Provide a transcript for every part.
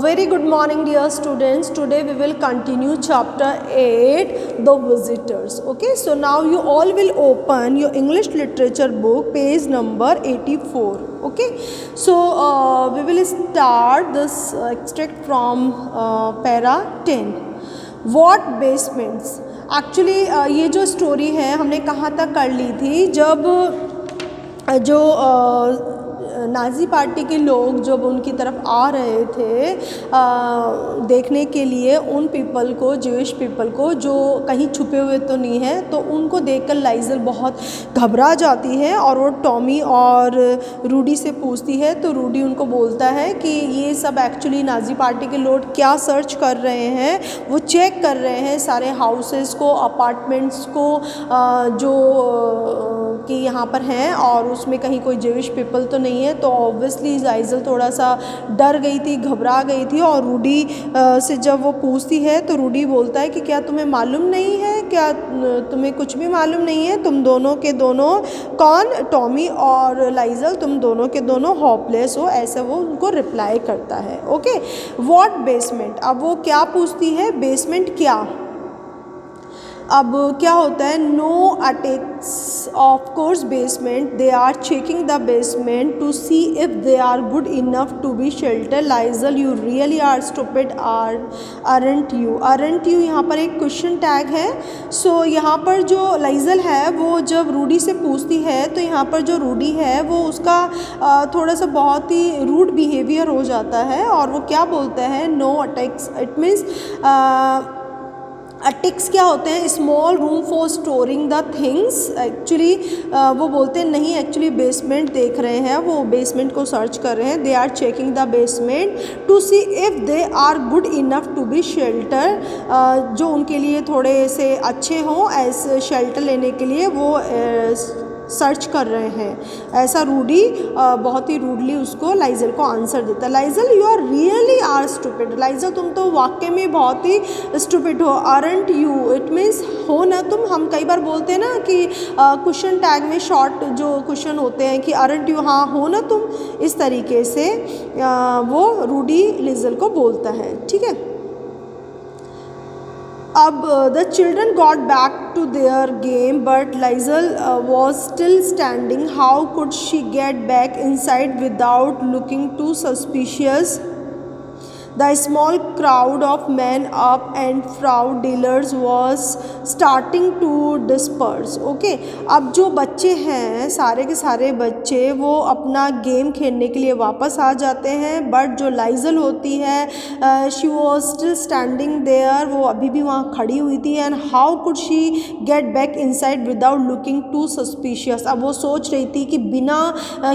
Very good morning dear students. Today we will continue chapter 8, the visitors. Okay, so now you all will open your English literature book, page number 84. Okay, so we will start this extract from para 10. What basements? Actually ये जो story है हमने कहाँ तक कर ली थी, जब जो नाज़ी पार्टी के लोग जब उनकी तरफ आ रहे थे देखने के लिए उन पीपल को, ज्यूइश पीपल को जो कहीं छुपे हुए तो नहीं है, तो उनको देखकर लाइजल बहुत घबरा जाती है और वो टॉमी और रूडी से पूछती है। तो रूडी उनको बोलता है कि ये सब एक्चुअली नाज़ी पार्टी के लोग क्या सर्च कर रहे हैं, वो चेक कर रहे हैं सारे हाउसेस को, अपार्टमेंट्स को जो कि यहाँ पर हैं और उसमें कहीं कोई ज्यूइश पीपल तो नहीं है। तो ऑब्वियसली लाइजल थोड़ा सा डर गई थी, घबरा गई थी और रूडी से जब वो पूछती है तो रूडी बोलता है कि क्या तुम्हें मालूम नहीं है, क्या तुम्हें कुछ भी मालूम नहीं है, तुम दोनों के दोनों, कौन, टॉमी और लाइजल, तुम दोनों के दोनों होपलेस हो, ऐसे वो उनको रिप्लाई करता है। ओके, व्हाट बेसमेंट, अब वो क्या पूछती है, बेसमेंट क्या। अब क्या होता है, no attacks of course basement, they are checking the basement to see if they are good enough to be shelter. Liesel you really are stupid, aren't you यहाँ पर एक क्वेश्चन टैग है। सो यहाँ पर जो लाइजल है वो जब रूडी से पूछती है तो यहाँ पर जो रूडी है वो उसका थोड़ा सा बहुत ही रूड बिहेवियर हो जाता है और वो क्या बोलता है, नो अटैक्स, इट मीन्स अटिक्स क्या होते हैं, small room for storing the things. Actually वो बोलते हैं नहीं, एक्चुअली बेसमेंट देख रहे हैं, वो बेसमेंट को सर्च कर रहे हैं। They are checking the basement to see if they are good enough to be shelter, जो उनके लिए थोड़े से अच्छे हों ऐसे शेल्टर लेने के लिए वो सर्च कर रहे हैं। ऐसा रूडी बहुत ही रूडली उसको लाइजल को आंसर देता है। Liesel you are really are stupid, Liesel तुम तो वाकई में बहुत ही स्टूपिड हो। अरंट यू, इट मीन्स हो ना तुम। हम कई बार बोलते हैं ना कि क्वेश्चन टैग में शॉर्ट जो क्वेश्चन होते हैं कि अरंट यू, हाँ हो ना तुम, इस तरीके से वो रूडी लाइजल को बोलता है। ठीक है, अब the children got back to their game but Liesel was still standing. How could she get back inside without looking too suspicious. The small crowd of men up and fraud dealers was starting to disperse. Okay, अब जो बच्चे हैं, सारे के सारे बच्चे वो अपना गेम खेलने के लिए वापस आ जाते हैं, बट जो लाइजल होती है she was still standing there, वो अभी भी वहाँ खड़ी हुई थी। And how could she get back inside without looking too suspicious. अब वो सोच रही थी कि बिना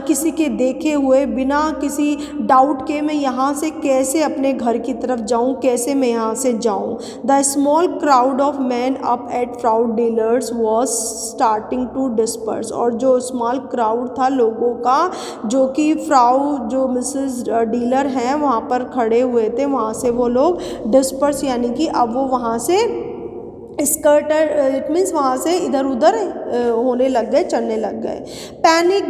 किसी के देखे हुए, बिना किसी डाउट के मैं यहाँ से कैसे अपने घर की तरफ जाऊं, कैसे मैं यहाँ से जाऊं। The small crowd of man up at fraud dealers was starting to disperse. और जो स्मॉल क्राउड था लोगों का जो कि फ्राउ जो मिसेस डीलर हैं वहाँ पर खड़े हुए थे, वहाँ से वो लोग डिस्पर्स, यानी कि अब वो वहाँ से स्कर्टर, इट मीन्स वहाँ से इधर उधर होने लग गए, चलने लग गए। Panic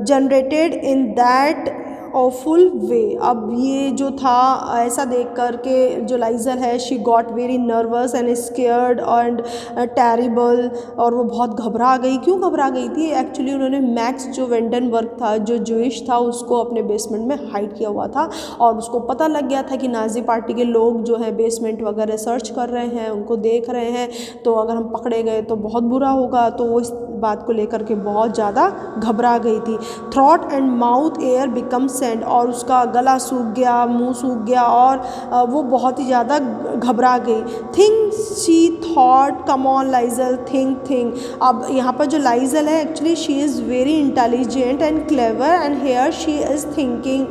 generated in that awful way. अब ये जो था ऐसा देख कर के जो लाइजल है she got very nervous and scared and terrible, और वो बहुत घबरा गई। क्यों घबरा गई थी, एक्चुअली उन्होंने मैक्स जो वेंडनबर्ग था, जो ज्यूइश था, उसको अपने बेसमेंट में हाइड किया हुआ था और उसको पता लग गया था कि नाज़ी पार्टी के लोग जो है बेसमेंट वगैरह सर्च कर रहे हैं, उनको देख रहे हैं, तो अगर हम पकड़े गए तो बहुत बुरा होगा। तो वो इस बात को लेकर के बहुत ज़्यादा घबरा गई थी। Throat and mouth air become send, और उसका गला सूख गया, मुंह सूख गया और वो बहुत ही ज़्यादा घबरा गई। Think she thought, come on Liesel, think. अब यहाँ पर जो लाइजल है actually she is very intelligent and clever and here she is thinking.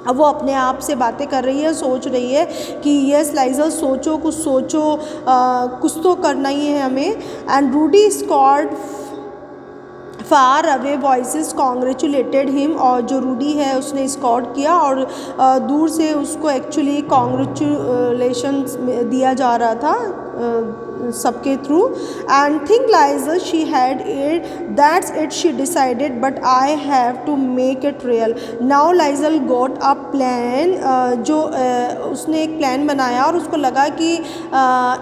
अब वो अपने आप से बातें कर रही है, सोच रही है कि यस लाइजल सोचो, कुछ सोचो, कुछ तो करना ही है हमें। And Rudy Scott far away voices congratulated him, और जो रूडी है उसने स्कॉट किया और दूर से उसको एक्चुअली कॉन्ग्रेचुलेशंस दिया जा रहा था सबके through. And think Liesel she had it, that's it she decided, but I have to make it real. Now Liesel got a plan. उसने एक प्लान बनाया और उसको लगा कि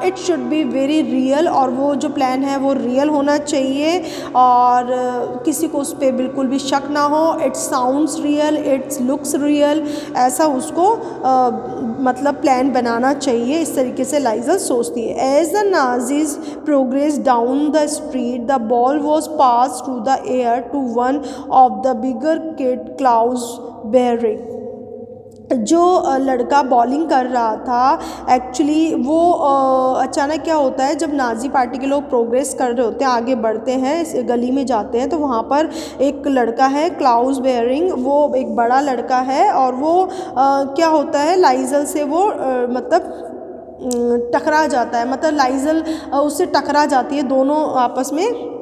it should be very real, और वो जो प्लान है वो रियल होना चाहिए और किसी को उस पर बिल्कुल भी शक ना हो. It sounds real, it's looks real, ऐसा उसको मतलब प्लान बनाना चाहिए. इस तरीके से लाइजल सोचती है. As the Nazis progress down the street, the ball was pass through the air to one of the bigger kid, Klaus Behring. जो लड़का बॉलिंग कर रहा था एक्चुअली वो अचानक क्या होता है, जब नाजी पार्टी के लोग प्रोग्रेस कर रहे होते हैं, आगे बढ़ते हैं, इस गली में जाते हैं, तो वहाँ पर एक लड़का है क्लाउस बेरिंग, वो एक बड़ा लड़का है और वो क्या होता है लाइजल से वो मतलब टकरा जाता है, मतलब लाइजल उससे टकरा जाती है, दोनों आपस में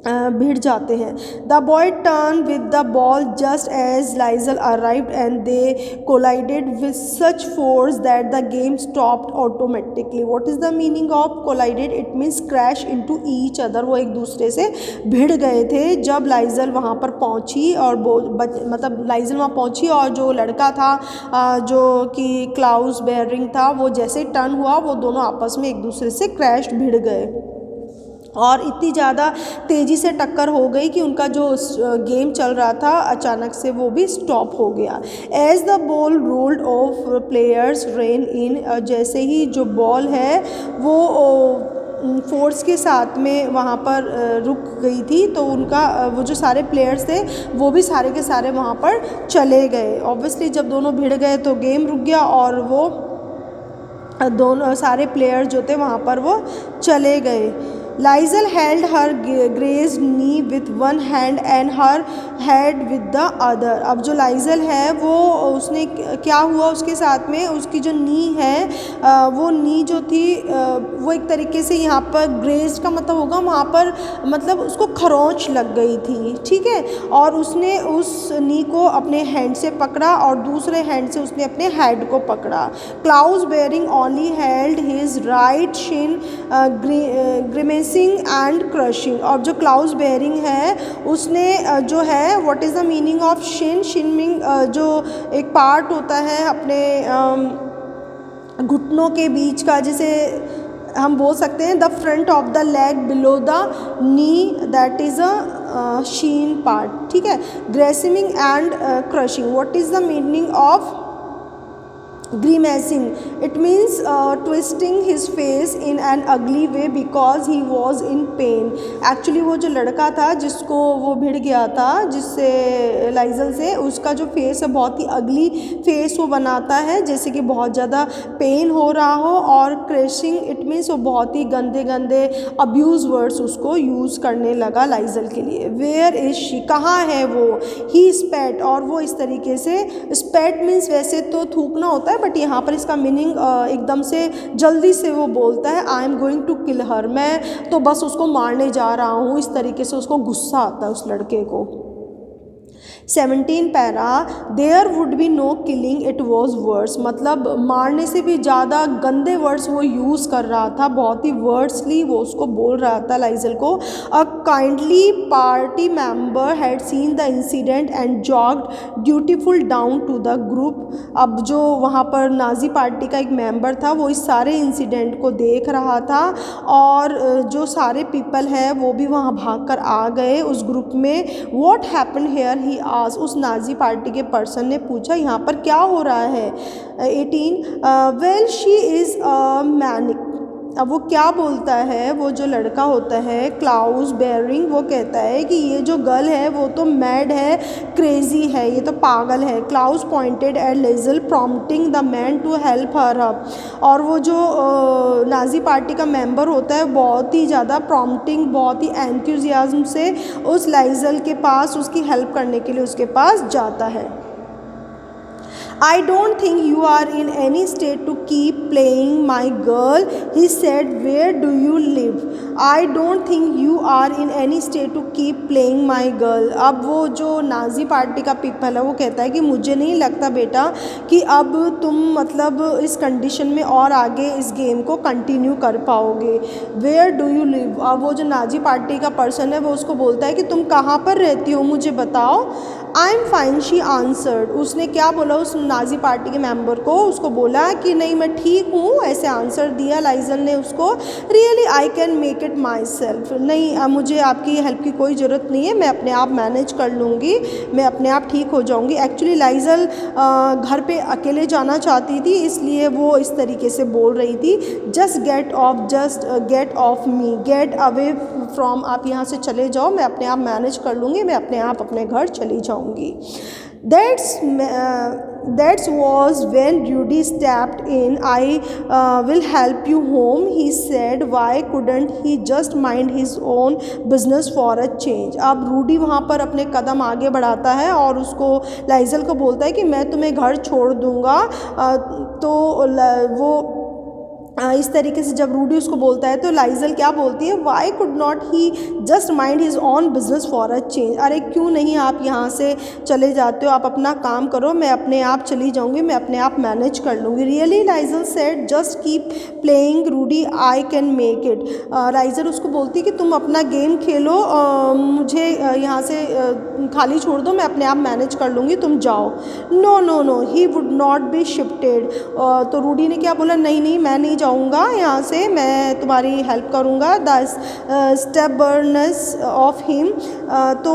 भिड़ जाते हैं. The boy turn with the ball just as Liesel arrived and they collided with such force that the game stopped automatically. What is the meaning of collided? It means crash into each other. वो एक दूसरे से भिड़ गए थे जब लाइजल वहाँ पर पहुँची, और मतलब लाइजल वहाँ पहुँची और जो लड़का था जो कि क्लाउस बेरिंग था, वो जैसे टर्न हुआ वो दोनों आपस में एक दूसरे से क्रैश भिड़ गए और इतनी ज़्यादा तेज़ी से टक्कर हो गई कि उनका जो गेम चल रहा था अचानक से वो भी स्टॉप हो गया. As the ball rolled off players ran in, जैसे ही जो बॉल है वो फोर्स के साथ में वहाँ पर रुक गई थी, तो उनका वो जो सारे प्लेयर्स थे वो भी सारे के सारे वहाँ पर चले गए. ऑब्वियसली जब दोनों भिड़ गए तो गेम रुक गया और वो दोनों सारे प्लेयर जो थे वहाँ पर वो चले गए. Liesel held her graze knee with one hand and her head with the other. अब जो लाइजल है वो उसने क्या हुआ उसके साथ में, उसकी जो नी है वो नी जो थी वो एक तरीके से यहाँ पर ग्रेज का मतलब होगा वहाँ पर मतलब उसको खरोंच लग गई थी, ठीक है, और उसने उस नी को अपने हैंड से पकड़ा और दूसरे हैंड से उसने अपने हेड को पकड़ा. Klaus Baring only held his right shin grimacing and crushing. और जो क्लाउस बेरिंग है उसने जो है what is the meaning of shin? Shin mean जो एक पार्ट होता है अपने घुटनों के बीच का, जिसे हम बोल सकते हैं the front of the leg below the knee, that is a shin part, ठीक है. Grimacing and crushing. What is the meaning of grimacing? It means twisting his face in an ugly way because he was in pain. Actually वो जो लड़का था जिसको वो भिड़ गया था जिससे लाइजल से, उसका जो फेस है बहुत ही अगली फेस वो बनाता है, जैसे कि बहुत ज़्यादा पेन हो रहा हो. और क्रैशिंग इट मीन्स वो बहुत ही गंदे गंदे अब्यूज़ वर्ड्स उसको यूज़ करने लगा लाइजल के लिए. Where is she? कहाँ है वो? ही स्पैट. और वो इस तरीके से, स्पैट मीन्स वैसे तो थूकना होता है, बट यहाँ पर इसका मीनिंग एकदम से जल्दी से वो बोलता है I am going to kill her, मैं तो बस उसको मारने जा रहा हूँ. इस तरीके से उसको गुस्सा आता है उस लड़के को. 17 para. There would be no killing, it was words. मतलब मारने से भी ज़्यादा गंदे वर्ड्स वो यूज़ कर रहा था, बहुत ही वर्ड्सली वो उसको बोल रहा था लाइजल को. A kindly party member had seen the incident and jogged dutiful down to the group. अब जो वहाँ पर नाजी पार्टी का एक मेंबर था वो इस सारे इंसिडेंट को देख रहा था और जो सारे पीपल हैं वो भी वहाँ भाग कर आ गए उस ग्रुप में. What happen here? ही आज उस नाजी पार्टी के पर्सन ने पूछा यहाँ पर क्या हो रहा है. 18 well she is a manic. अब वो क्या बोलता है, वो जो लड़का होता है क्लाउस बेरिंग, वो कहता है कि ये जो गर्ल है वो तो मैड है, क्रेजी है, ये तो पागल है. Klaus pointed at Liesel prompting the man to help her up. और वो जो नाजी पार्टी का मेंबर होता है बहुत ही ज़्यादा प्रॉम्प्टिंग, बहुत ही एंथुजियाज्म से उस लाइजल के पास उसकी हेल्प करने के लिए उसके पास जाता है. I don't think you are in any state to keep playing my girl, he said. Where do you live? I don't think you are in any state to keep playing my girl. अब वो जो Nazi party का people है वो कहता है कि मुझे नहीं लगता बेटा कि अब तुम मतलब इस कंडीशन में और आगे इस गेम को कंटिन्यू कर पाओगे. Where do you live? अब वो जो नाजी पार्टी का पर्सन है वो उसको बोलता है कि तुम कहाँ पर रहती हो, मुझे बताओ. I am fine, she answered. उसने क्या बोला उस नाजी पार्टी के मेंबर को, उसको बोला कि नहीं मैं ठीक हूँ, ऐसे आंसर दिया लाइजल ने उसको. Really I can make it my self. नहीं मुझे आपकी हेल्प की कोई ज़रूरत नहीं है, मैं अपने आप मैनेज कर लूँगी, मैं अपने आप ठीक हो जाऊँगी. एक्चुअली लाइजल घर पे अकेले जाना चाहती थी, इसलिए वो इस तरीके से बोल रही थी. Just get of me, get away from. आप यहाँ से चले जाओ, मैं अपने आप मैनेज कर लूँगी, मैं अपने आप अपने घर चली जाऊँगी. That was when Rudy stepped in. I will help you home, he said. Why couldn't he just mind his own business for a change? अब रूडी वहाँ पर अपने कदम आगे बढ़ाता है और उसको लाइजल को बोलता है कि मैं तुम्हें घर छोड़ दूँगा. तो वो इस तरीके से जब रूडी उसको बोलता है तो लाइजल क्या बोलती है, Y could not he just mind his on business for a change. अरे क्यों नहीं आप यहाँ से चले जाते हो, आप अपना काम करो, मैं अपने आप चली जाऊँगी, मैं अपने आप मैनेज कर लूँगी. Really Liesel said just keep playing Rudy, I can make it. Liesel उसको बोलती है कि तुम अपना गेम खेलो, मुझे यहाँ से खाली छोड़ दो, मैं अपने आप मैनेज कर लूँगी, तुम जाओ. No no no, he would not be shifted. तो रूडी ने क्या बोला, नहीं नहीं मैं नहीं जाऊँगा यहाँ से, मैं तुम्हारी हेल्प करूँगा. The stubbornness of him. तो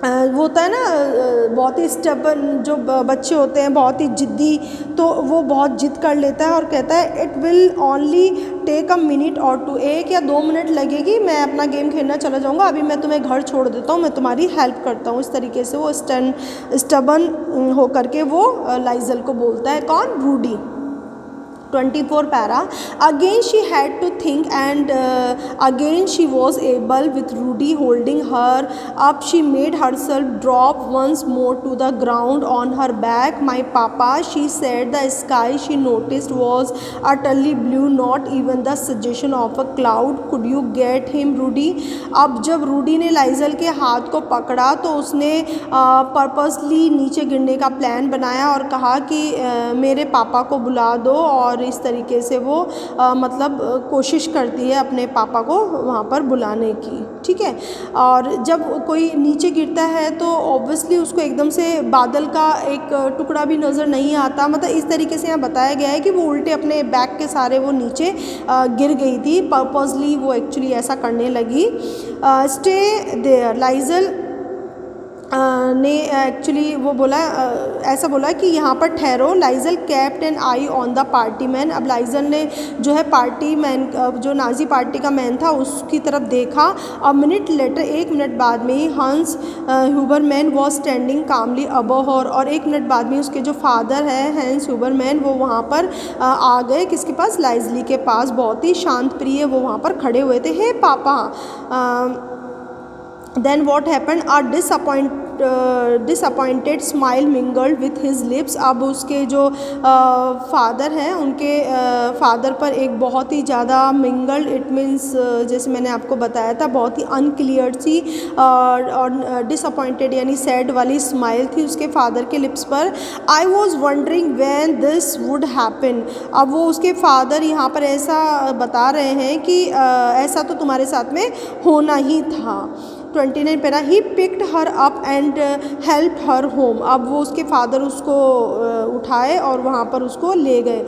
वो होता है ना बहुत ही स्टेबन जो बच्चे होते हैं, बहुत ही ज़िद्दी, तो वो बहुत ज़िद कर लेता है और कहता है it will only take a minute or two. 1 या 2 मिनट लगेगी, मैं अपना गेम खेलना चला जाऊँगा, अभी मैं तुम्हें घर छोड़ देता हूँ, मैं तुम्हारी हेल्प करता हूँ. इस तरीके से वो स्टेबन होकर के वो लाइजल को बोलता है. कौन? Rudy. 24 para. Again she had to think and again she was able, with Rudy holding her up, she made herself drop once more to the ground on her back. My papa, she said. The sky she noticed was utterly blue, not even the suggestion of a cloud. Could you get him, Rudy? अब जब रूडी ने लाइजल के हाथ को पकड़ा तो उसने purposely नीचे गिरने का प्लान बनाया और कहा कि मेरे पापा को बुला दो. और इस तरीके से वो मतलब कोशिश करती है अपने पापा को वहाँ पर बुलाने की. ठीक है. और जब कोई नीचे गिरता है तो ऑब्वियसली उसको एकदम से बादल का एक टुकड़ा भी नज़र नहीं आता. मतलब इस तरीके से यहाँ बताया गया है कि वो उल्टे अपने बैग के सारे वो नीचे गिर गई थी. पर्पसली वो एक्चुअली ऐसा करने लगी. Stay there. लाइजल ने एक्चुअली वो बोला ऐसा बोला कि यहाँ पर ठहरो. Liesel kept an eye on the party man. अब लाइजल ने जो है पार्टी मैन जो नाजी पार्टी का मैन था उसकी तरफ देखा. अ मिनट लेटर, 1 मिनट बाद में ही Hans Hubermann was standing calmly above her. और 1 मिनट बाद में उसके जो फादर है हैंस ह्यूबरमैन वो वहाँ पर आ गए. किसके पास? लाइजली के पास. बहुत ही शांत प्रिय वो वहाँ पर खड़े हुए थे. हे पापा. Then what happened? A disappointed smile mingled with his lips. अब उसके जो फादर हैं उनके फादर पर एक बहुत ही ज़्यादा मिंगल्ड, इट मीन्स जैसे मैंने आपको बताया था बहुत ही अनक्लियर सी और डिसअपॉइंटेड यानी सैड वाली स्माइल थी उसके फादर के लिप्स पर. I was wondering when this would happen. अब वो उसके फादर यहाँ पर ऐसा बता रहे हैं कि ऐसा तो तुम्हारे साथ में होना ही था. 29 para. He picked her up and help her home. अब वो उसके फादर उसको उठाए और वहाँ पर उसको ले गए.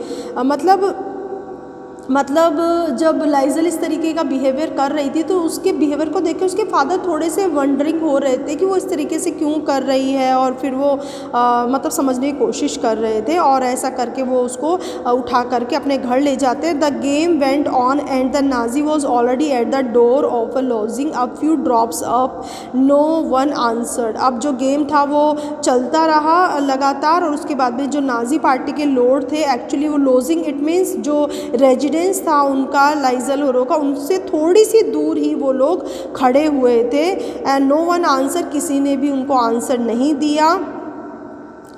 मतलब जब लाइजल इस तरीके का बिहेवियर कर रही थी तो उसके बिहेवियर को देख के उसके फादर थोड़े से वंडरिंग हो रहे थे कि वो इस तरीके से क्यों कर रही है. और फिर वो मतलब समझने की कोशिश कर रहे थे और ऐसा करके वो उसको उठा करके अपने घर ले जाते. The game went on and the Nazi was already at the door of a lodging. A few drops up, no one answered. अब जो गेम था वो चलता रहा लगातार और उसके बाद में जो नाजी पार्टी के लोड थे, एक्चुअली वो लॉजिंग इट मीन्स जो रेजिडेंस था उनका लाइजल होरो का, उनसे थोड़ी सी दूर ही वो लोग खड़े हुए थे. And no one answer. किसी ने भी उनको आंसर नहीं दिया.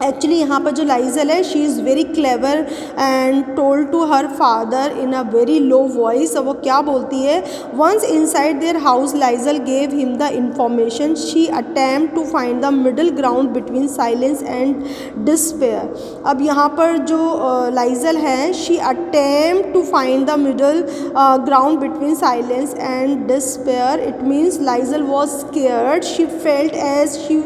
एक्चुअली यहाँ पर जो लाइजल है she is very clever and told to her father in a very low voice. अब वो क्या बोलती है, once inside their house Liesel gave him the information she attempt to find the middle ground between silence and despair. अब यहाँ पर जो Liesel है she attempt to find the middle ground between silence and despair. It means Liesel was scared, she felt as she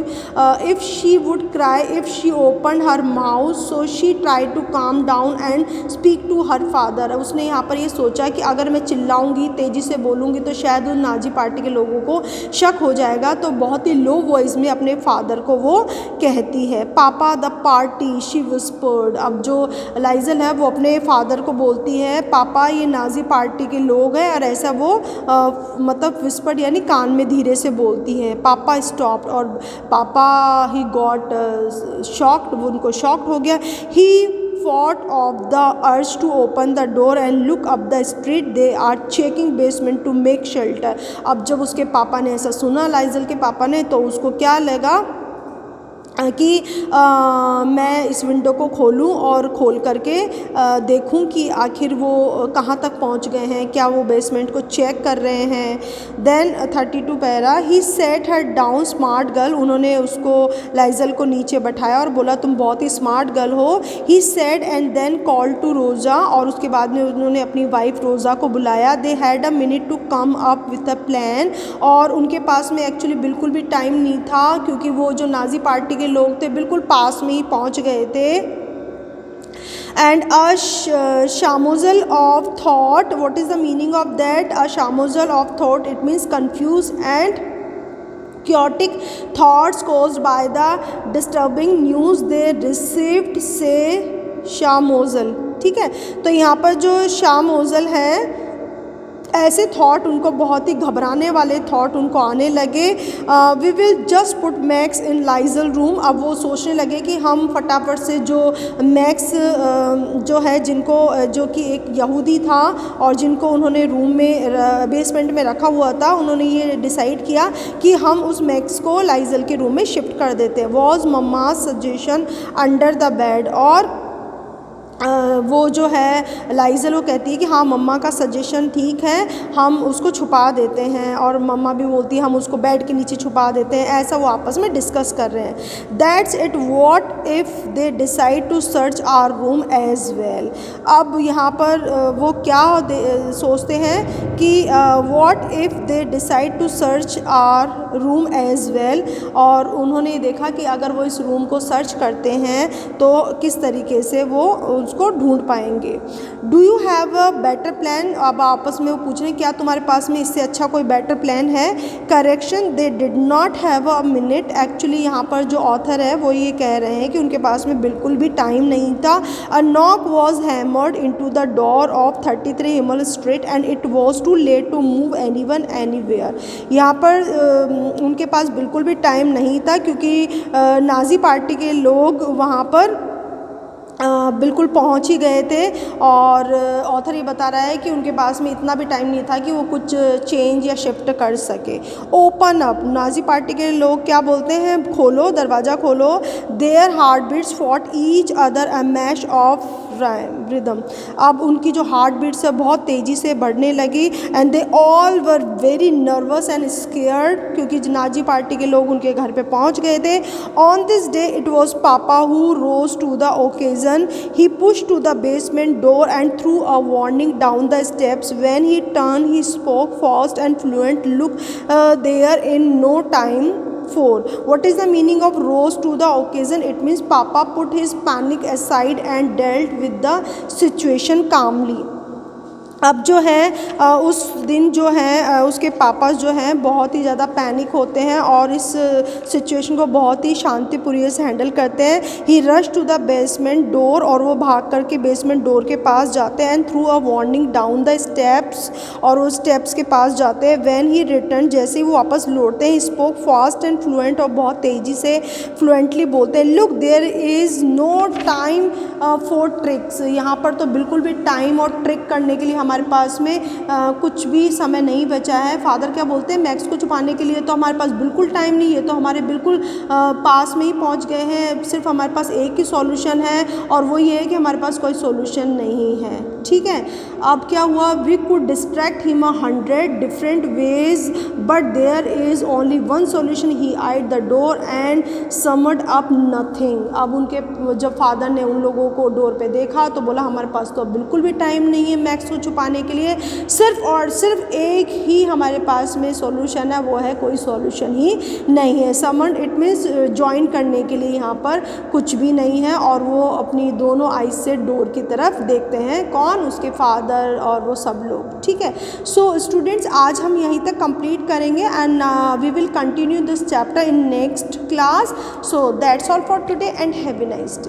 if she would cry if she opened her mouth, so she tried to calm down and speak to her father। उसने यहाँ पर ये सोचा कि अगर मैं चिल्लाऊंगी, तेज़ी से बोलूँगी तो शायद उन नाजी पार्टी के लोगों को शक हो जाएगा, तो बहुत ही लो वॉइस में अपने फादर को वो कहती है। पापा द पार्टी शी विस्पर्ड। अब जो लाइजल है वो अपने फादर को बोलती है पापा ये नाजी पार्टी के लोग हैं, और ऐसा वो मतलब विस्पर्ड यानी कान में धीरे से बोलती है। पापा स्टॉप्ड, और पापा ही गॉट शॉक्ड, वो उनको शॉक्ड हो गया। ही fought of the urge to open the door and look up the street, they are checking basement to make shelter। अब जब उसके पापा ने ऐसा सुना, लाइजल के पापा ने, तो उसको क्या लगा कि मैं इस विंडो को खोलूं और खोल करके देखूं कि आखिर वो कहाँ तक पहुंच गए हैं, क्या वो बेसमेंट को चेक कर रहे हैं। Then 32 para, he set her down smart girl. उन्होंने उसको लाइजल को नीचे बैठाया और बोला तुम बहुत ही स्मार्ट गर्ल हो। He said and then call to Rosa, और उसके बाद में उन्होंने अपनी वाइफ रोज़ा को बुलाया। They had a minute to come up with a plan, और उनके पास में एक्चुअली बिल्कुल भी टाइम नहीं था, क्योंकि वो जो नाजी पार्टी के लोग थे बिल्कुल पास में ही पहुंच गए थे। And a shemozzle of thought, what is the meaning of that? A shemozzle of thought, it means confuse and chaotic thoughts caused by the disturbing news they received, से शामोजल। ठीक है, तो यहाँ पर जो शामोजल है, ऐसे थॉट उनको बहुत ही घबराने वाले थॉट उनको आने लगे। We will just put Max in Liesel room. अब वो सोचने लगे कि हम फटाफट से जो मैक्स जो है, जिनको जो कि एक यहूदी था और जिनको उन्होंने रूम में बेसमेंट में रखा हुआ था, उन्होंने ये डिसाइड किया कि हम उस मैक्स को लाइजल के रूम में शिफ्ट कर देते हैं। Was mama suggestion under the bed, और वो जो है लाइजल वो कहती है कि हाँ मम्मा का सजेशन ठीक है, हम उसको छुपा देते हैं, और मम्मा भी बोलती है हम उसको बेड के नीचे छुपा देते हैं। ऐसा वो आपस में डिस्कस कर रहे हैं। That's it, what if they decide to search our room as well. अब यहाँ पर वो क्या सोचते हैं कि what if they decide to search our room as well, और उन्होंने देखा कि अगर वो इस रूम को सर्च करते हैं तो किस तरीके से वो उसको ढूंढ पाएंगे। Do you have a better plan? अब आपस में वो पूछ रहे हैं क्या तुम्हारे पास में इससे अच्छा कोई बेटर प्लान है? Correction, they did not have a minute. Actually यहाँ पर जो ऑथर है वो ये कह रहे हैं कि उनके पास में बिल्कुल भी टाइम नहीं था। A knock was hammered into the door of 33 Himmel street and it was too late to move anyone anywhere. यहाँ पर उनके पास बिल्कुल भी टाइम नहीं था, क्योंकि नाजी पार्टी के लोग वहाँ पर बिल्कुल पहुंच ही गए थे, और ऑथर ये बता रहा है कि उनके पास में इतना भी टाइम नहीं था कि वो कुछ चेंज या शिफ्ट कर सके। ओपन अप, नाजी पार्टी के लोग क्या बोलते हैं? खोलो, दरवाज़ा खोलो। Their heart beats fought each other a mash of rhythm. अब उनकी जो हार्ट बीट्स है बहुत तेज़ी से बढ़ने लगी। And they all were very nervous and scared, क्योंकि नाजी पार्टी के लोग उनके घर पे पहुंच गए थे। On this day it was papa who rose to the occasion. He pushed to the basement door and threw a warning down the steps. When he turned, he spoke fast and fluent. Look there in no time. 4. What is the meaning of rose to the occasion? It means Papa put his panic aside and dealt with the situation calmly. अब जो है उस दिन जो है उसके पापा जो हैं बहुत ही ज़्यादा पैनिक होते हैं और इस सिचुएशन को बहुत ही शांतिपूर्वक से हैंडल करते हैं। He rush to the basement door, और वो भाग करके बेसमेंट डोर के पास जाते हैं। And through a warning down the steps, और वो स्टेप्स के पास जाते हैं। व्हेन ही रिटर्न, जैसे ही वो वापस लौटते हैं, स्पोक फास्ट एंड फ्लुएंट, और बहुत तेज़ी से फ्लुएंटली बोलते हैं। Look there is no time for tricks. यहाँ पर तो बिल्कुल भी टाइम और ट्रिक करने के लिए हमारे पास में कुछ भी समय नहीं बचा है। फादर क्या बोलते हैं, मैक्स को छुपाने के लिए तो हमारे पास बिल्कुल टाइम नहीं है, तो हमारे बिल्कुल पास में ही पहुंच गए हैं, सिर्फ हमारे पास एक ही सॉल्यूशन है और वो ये है कि हमारे पास कोई सॉल्यूशन नहीं है। ठीक है, अब क्या हुआ, we could distract him 100 different ways but there is only one solution, he eyed the door and summed up nothing. अब उनके जब फादर ने उन लोगों को डोर पे देखा तो बोला हमारे पास तो बिल्कुल भी टाइम नहीं है मैक्स को छुपाने के लिए, सिर्फ और सिर्फ एक ही हमारे पास में सॉल्यूशन है, वो है कोई सॉल्यूशन ही नहीं है। समन इट मीन्स ज्वाइन करने के लिए यहाँ पर कुछ भी नहीं है, और वो अपनी दोनों आइज से डोर की तरफ देखते हैं, कौन, उसके फादर और वो सब लोग। ठीक है, सो स्टूडेंट्स आज हम यहीं तक कंप्लीट करेंगे and we will continue this chapter in next class. So that's all for today and have a nice day.